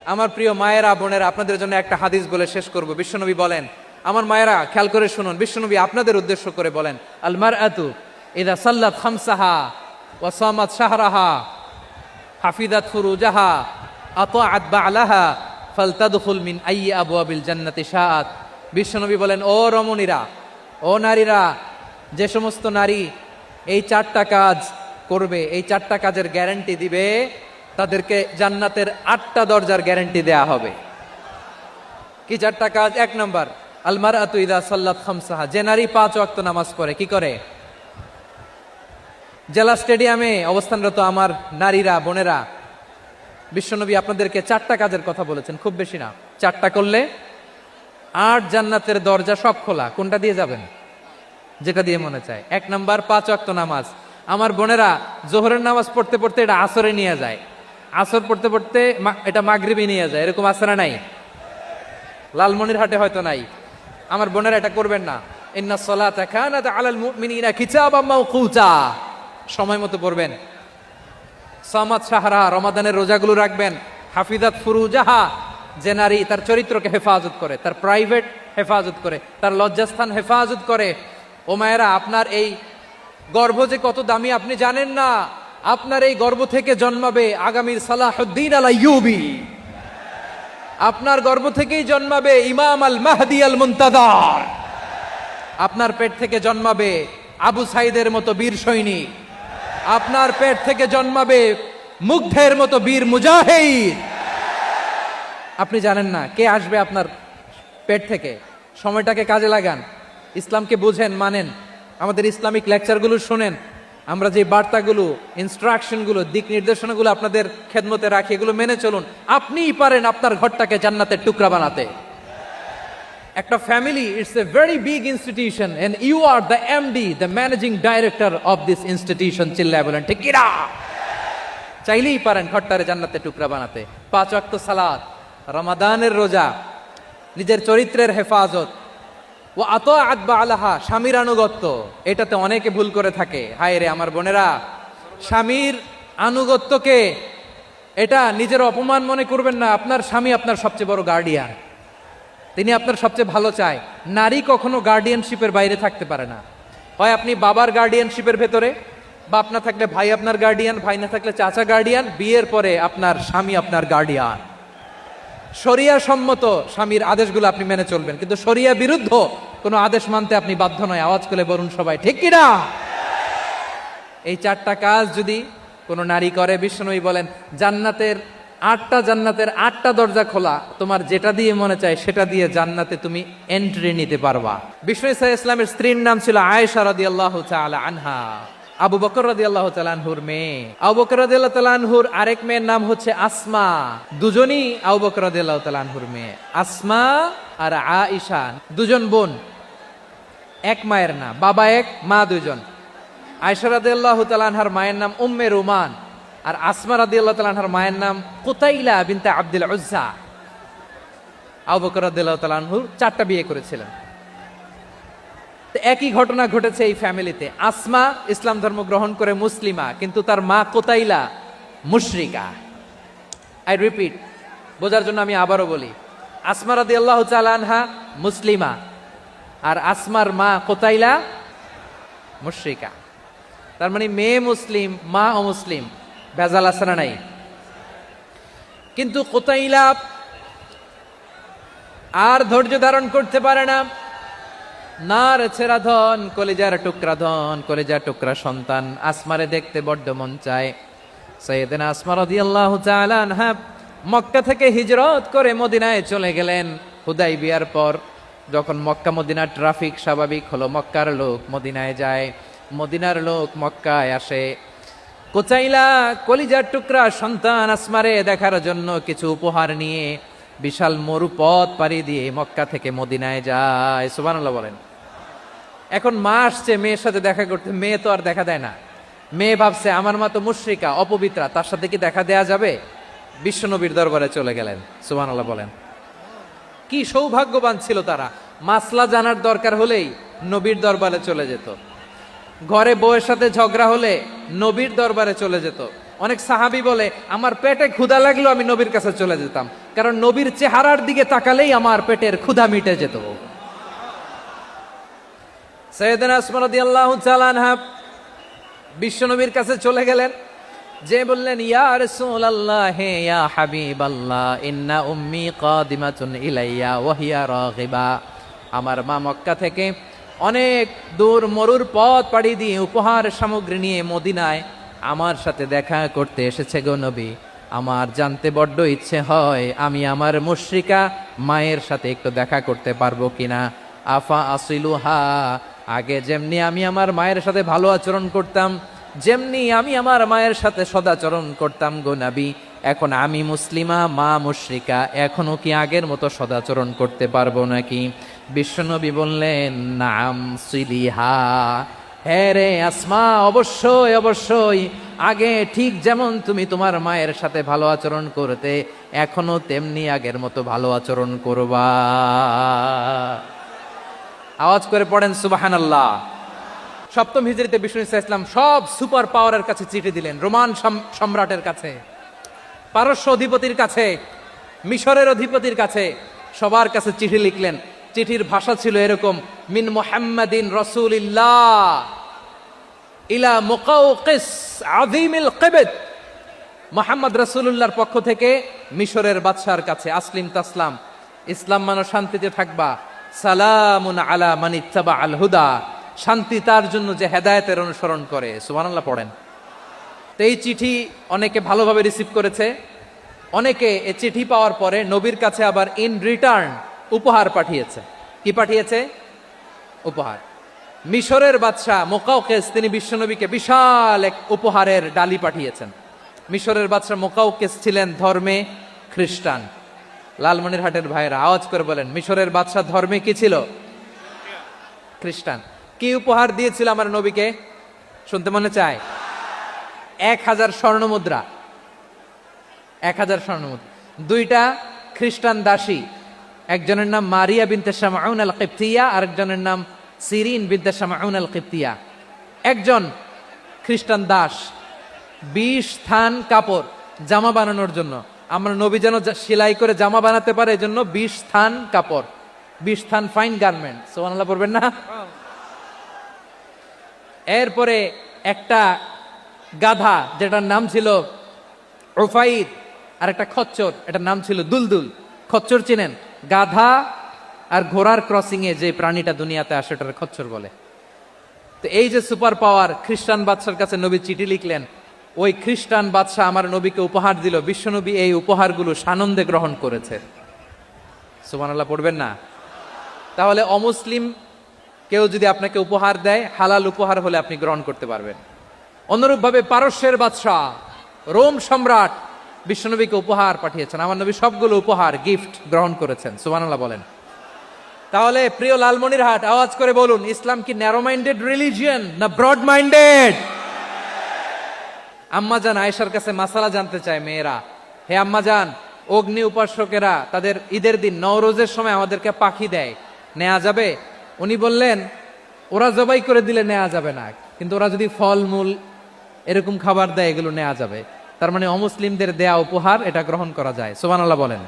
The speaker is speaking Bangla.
আমার প্রিয় মায়েরা বোনেরা, আপনাদের জন্য একটা হাদিস বলে শেষ করব। বিশ্বনবী বলেন, আমার মায়েরা খেয়াল করে শুনুন, বিশ্বনবী আপনাদের উদ্দেশ্য করে বলেন, আল মারআতু ইযা সাল্লাত খামসাহা ওয়া সামাত শাহরাহা হাফিজাত ফুরুজাহা আতাআত বা'লাহা ফালতাদখুল মিন আইয়ি আবওয়াবিল জান্নাতি শাআত। বিশ্বনবী বলেন, ও রমণীরা, ও নারীরা, যে সমস্ত নারী এই চারটা কাজ করবে, এই চারটা কাজের গ্যারান্টি দিবে, তাদেরকে জান্নাতের 8টা দরজার গ্যারান্টি দেয়া হবে। কি চারটা কাজ? 1 নম্বর, আল মারআতু ইযা সাল্লাত খামসাহা, যে নারী 5 ওয়াক্ত নামাজ পড়ে। কি করে? জেলা স্টেডিয়ামে অবস্থানরত আমার নারীরা বোনেরা, বিশ্বনবী আপনাদেরকে 4টা কাজের কথা বলেছেন, খুব বেশি না। 4টা করলে 8 জান্নাতের দরজা সব খোলা। কোনটা দিয়ে যাবেন? যেটা দিয়ে মনে চায়। 1 নম্বর 5 ওয়াক্ত নামাজ। আমার বোনেরা জোহরের নামাজ পড়তে পড়তে এটা আসরে নিয়ে যায়, আসর পড়তে পড়তে এটা মাগরিবে নিয়ে যায়। এরকম আসরা নাই? লালমনিরহাটে হয়তো নাই। আমার বোনেরা এটা করবেন না। ইন্নাস সালাতা কানাত আলাল মুমিনিনা কিতাবাম মাওকুতা, সময় মতো পড়বেন। সামাত শাহরা, রমাদানের রোজাগুলো রাখবেন। হাফিজাত ফুরুজাহা, যে নারী তার চরিত্রকে হেফাজত করে, তার প্রাইভেট হেফাজত করে, তার লজ্জাস্থান হেফাজত করে। ও মায়েরা, আপনার এই গর্ভ যে কত দামি আপনি জানেন না। আপনার এই গর্ভ থেকে জন্মাবে আগামীর সালাহুদ্দিন আল আইয়ুবী। আপনার গর্ভ থেকেই জন্মাবে ইমাম আল মাহদি আল মুনতাজার। আপনার পেট থেকে জন্মাবে আবু সাইদের মতো বীর সৈনিক। আপনার পেট থেকে জন্মাবে মুগ্ধের মতো বীর মুজাহিদ। আপনি জানেন না কে আসবে আপনার পেট থেকে। সময়টাকে কাজে লাগান, ইসলামকে বুঝেন, মানেন, আমাদের ইসলামিক লেকচারগুলো শোনেন। আমরা যে বার্তাগুলো, ইনস্ট্রাকশনগুলো, দিক নির্দেশনাগুলো আপনাদের খেদমতে রাখি, এগুলো মেনে চলুন। আপনিই পারেন আপনার ঘরটাকে জান্নাতের টুকরা বানাতে। একটা family, it's a very big institution and you are the MD, the managing director of this institution. চিল্লায় বলেন ঠিক কিনা? চাইলেই পারেন ঘরটারে জান্নাতের টুকরা বানাতে। 5 ওয়াক্ত সালাত, রমাদানের রোজা, নিজের চরিত্রের হেফাজত, ও আতাআত বা'লাহা, স্বামীর আনুগত্য। এটাতে অনেকে ভুল করে থাকে। হায় রে আমার বোনেরা, স্বামীর আনুগত্যকে এটা নিজের অপমান মনে করবেন না। আপনার স্বামী আপনার সবচেয়ে বড় গার্ডিয়ান, তিনি আপনার সবচেয়ে ভালো চায়। নারী কখনো গার্ডিয়ানশিপের বাইরে থাকতে পারে না। হয় আপনি বাবার গার্ডিয়ানশিপের ভেতরে, বাপ না থাকলে ভাই আপনার গার্ডিয়ান, ভাই না থাকলে চাচা গার্ডিয়ান, বিয়ের পরে আপনার স্বামী আপনার গার্ডিয়ান। শরিয়া সম্মত স্বামীর আদেশগুলো আপনি মেনে চলবেন, কিন্তু শরিয়া বিরুদ্ধ কোনো আদেশ মানতে আপনি বাধ্য নয়। আওয়াজ করে বলুন সবাই ঠিক কিনা? এই 4টা কাজ যদি কোনো নারী করে, বিশ্বনবী বলেন জান্নাতের 8টা দরজা খোলা। তোমার যেটা দিয়ে মনে চায় সেটা দিয়ে জান্নাতে তুমি এন্ট্রি নিতে পারবা। বিশ্বনবী সাল্লাল্লাহু আলাইহি ওয়াসাল্লামের স্ত্রীর নাম ছিল আয়েশা রাদিয়াল্লাহু তাআলা আনহা, আবু বকর রাদিয়াল্লাহু তাআলা আনহুর মেয়ে। আবু বকর রাদিয়াল্লাহু তাআলা আনহুর আরেক মেয়ের নাম হচ্ছে আসমা। দুজনই আবু বকর রাদিয়াল্লাহু তাআলা আনহুর মেয়ে। আসমা আর আয়েশা দুজন বোন, এক মায়ের না, বাবা এক মা দুজন। আয়েশা রাদিয়াল্লাহু তাআলা আনহার মায়ের নাম উম্মে রুমান, আর আসমা রাদিয়াল্লাহু তাআলা আনহার মায়ের নাম কুতাইলা বিনতে আব্দুল উজ্জা। আবু বকর রাদিয়াল্লাহু তাআলা আনহু 4টা বিয়ে করেছিলেন। তো একই ঘটনা ঘটেছে এই ফ্যামিলিতে। আসমা ইসলাম ধর্ম গ্রহণ করে মুসলিমা, কিন্তু তার মা কুতাইলা মুশরিকা। আই রিপিট, বোঝার জন্য আমি আবারও বলি, আসমা রাদিয়াল্লাহু তাআলা আনহা মুসলিমা, আর আসমার মা কুতাইলা মুশরিকা। তার মানে মেয়ে মুসলিম, মা অমুসলিম। ভেজাল আছে না নাই? কিন্তু কুতাইলা আর ধৈর্য ধারণ করতে পারে না। নার ছেড়া ধন, কলিজার টুকরা ধন, কলিজার টুকরা সন্তান। আসমারে দেখতে বড্ড মন চায়। সাইয়েদনা আসমা রাদিয়াল্লাহু তাআলা আনহা মক্কা থেকে হিজরত করে মদিনায় চলে গেলেন হুদাইবিয়ার পর। যখন মক্কা মদিনার ট্রাফিক স্বাভাবিক হলো, মক্কার লোক মদিনায় যায়, মদিনার লোক মক্কায় আসে। কুতাইলা কলিজার টুকরা সন্তান আসমারে দেখার জন্য কিছু উপহার নিয়ে বিশাল মরুপথ পাড়ি দিয়ে মক্কা থেকে মদিনায় যায়। সুবহানাল্লাহ বলেন। এখন মা আসছে মেয়ের সাথে দেখা করতে, মেয়ে তো আর দেখা দেয় না। মেয়ে ভাবছে আমার মা তো মুশরিকা, অপবিত্রা, তার সাথে কি দেখা দেয়া যাবে? বিশ্বনবীর দরবারে চলে গেলেন। সুবহানাল্লাহ বলেন। কি সৌভাগ্যবান ছিল তারা। মাসলা জানার দরকার হলেই নবীর দরবারে চলে যেত। ঘরে বউয়ের সাথে ঝগড়া হলে নবীর দরবারে চলে যেত। অনেক সাহাবী বলে আমার পেটে ক্ষুধা লাগলো আমি নবীর কাছে চলে যেতাম। কারণ নবীর চেহারার দিকে তাকালেই আমার পেটের ক্ষুধা মিটে যেত। সাইয়েদনা আসমা রাদিয়াল্লাহু তাআলা আনহা বিশ্ব নবীর কাছে চলে গেলেন, যে বললেন, ইয়া রাসূলুল্লাহ, হে ইয়া হাবিবাল্লাহ, ইন্না উম্মি কাদিমাতুন ইলাইয়া ওয়া হিয়া রাগিবা। আমার মা মক্কা থেকে অনেক দূর মরুর পথ পাড়ি দিয়ে উপহার সামগ্রী নিয়ে মদিনায় আমার সাথে দেখা করতে এসেছে গো নবী। আমার জানতে বড্ড ইচ্ছে হয় আমি আমার মুশরিকা মায়ের সাথে একটু দেখা করতে পারবো কিনা। আফা আসিলুহা, আগে যেমনি আমি আমার মায়ের সাথে ভালো আচরণ করতাম, যেমনি আমি আমার মায়ের সাথে সদাচরণ করতাম গো নবী, এখন আমি মুসলিমা, মা মুশরিকা, এখনো কি আগের মতো সদাচরণ করতে পারবো নাকি? বিশ্বনবী বললেন, নাম সিলিহা, হ্যাঁ রে আসমা, অবশ্যই অবশ্যই, আগে ঠিক যেমন তুমি তোমার মায়ের সাথে ভালো আচরণ করতে, এখনো তেমনি আগের মতো ভালো আচরণ করবা। আওয়াজ করে পড়েন সুবহানাল্লাহ। সপ্তম হিজরিতে বিষ্ণু ইসলাম সব সুপার পাওয়ারের কাছে চিঠি দিলেন, রোমান সম্রাটের কাছে, পারস্য অধিপতির কাছে, মিশরের অধিপতির কাছে, সবার কাছে চিঠি লিখলেন। চিঠির ভাষা ছিল এরকম, মিন মুহাম্মাদিন রাসূলিল্লাহ ইলা মুকাওকিস আযীমিল কিবত, মুহাম্মদ রাসূলুল্লাহর পক্ষ থেকে মিশরের বাদশার কাছে, আসলিম তাসলাম, ইসলাম মানো শান্তিতে থাকবা, সালামুন আলা মান ইত্তাবা আল হুদা, শান্তি তার জন্য যে হেদায়েতের অনুসরণ করে। সুবহানাল্লাহ পড়েন। তো এই চিঠি অনেকে ভালোভাবে রিসিভ করেছে, অনেকে এই চিঠি পাওয়ার পরে নবীর কাছে আবার ইন রিটার্ন উপহার পাঠিয়েছে। কি পাঠিয়েছে? উপহার। মিশরের বাদশাহ মুকাওকিস তিনি বিশ্বনবীকে বিশাল এক উপহারের ডালি পাঠিয়েছেন। মিশরের বাদশাহ মুকাওকিস ছিলেন ধর্মে খ্রিস্টান। লালমনিরহাটের ভাইরা আওয়াজ করে বলেন, মিশরের বাদশাহ ধর্মে কি ছিল? খ্রিস্টান। কি উপহার দিয়েছিল আমার নবীকে? শুনতে মনে চায়? 1000 স্বর্ণ মুদ্রা। 1000 স্বর্ণ মুদ্রা। 2টা খ্রিস্টান দাসী, একজনের নাম মারিয়া বিনতে শামউন আল কিবতিয়া, আরেকজনের নাম সিরিন বিনতে শামউন আল কিবতিয়া। একজন খ্রিস্টান দাস 20 থান কাপড় জামা বানানোর জন্য, আমরা নবী যেন সেলাই করে জামা বানাতে পারে এজন্য 20 থান কাপড়, 20 থান ফাইন গার্মেন্ট। সুবহানাল্লাহ পড়বেন না? এরপরে একটা গাধা যেটার নাম ছিল উফাইর, আর একটা খচ্চর, এটার নাম ছিল দুলদুল। খচ্চর চিনেন? গাধা আর ঘোড়ার ক্রসিং এ যে প্রাণীটা দুনিয়াতে আসে ওটার খচ্চর বলে। তো এই যে সুপার পাওয়ার খ্রিস্টান বাদশার কাছে নবী চিঠি লিখলেন, ওই খ্রিস্টান বাদশাহ আমার নবীকে উপহার দিল। বিশ্বনবী এই উপহারগুলো সানন্দে গ্রহণ করেছে। সুবহানাল্লাহ পড়বেন না? তাহলে অমুসলিম কেউ যদি আপনাকে উপহার দেয়, হালাল উপহার হলে আপনি গ্রহণ করতে পারবেন। অনুরূপভাবে পারস্যের বাদশাহ, রোম সম্রাট বিশ্বনবীকে উপহার পাঠিয়েছেন, আমার নবী সবগুলো উপহার গিফট গ্রহণ করেছেন। সুবহানাল্লাহ বলেন। তাহলে প্রিয় লালমনিরহাট, আওয়াজ করে বলুন, ইসলাম কি ন্যারো মাইন্ডেড রিলিজিয়ন না ব্রড মাইন্ডেড? আম্মাজান আয়েশার কাছে মাসালা জানতে চায় মেয়েরা, হে আম্মাজান, অগ্নি উপাসকেরা তাদের ঈদের দিন নওরোজের সময় আমাদেরকে পাখি দেয়, নেওয়া যাবে? উনি বললেন, ওরা জবাই করে দিলে নেওয়া যাবে না, কিন্তু ওরা যদি ফলমূল এরকম খাবার দেয় এগুলো নেওয়া যাবে। তার মানে অমুসলিমদের দেয়া উপহার এটা গ্রহণ করা যায়। সুবহানাল্লাহ বলেন।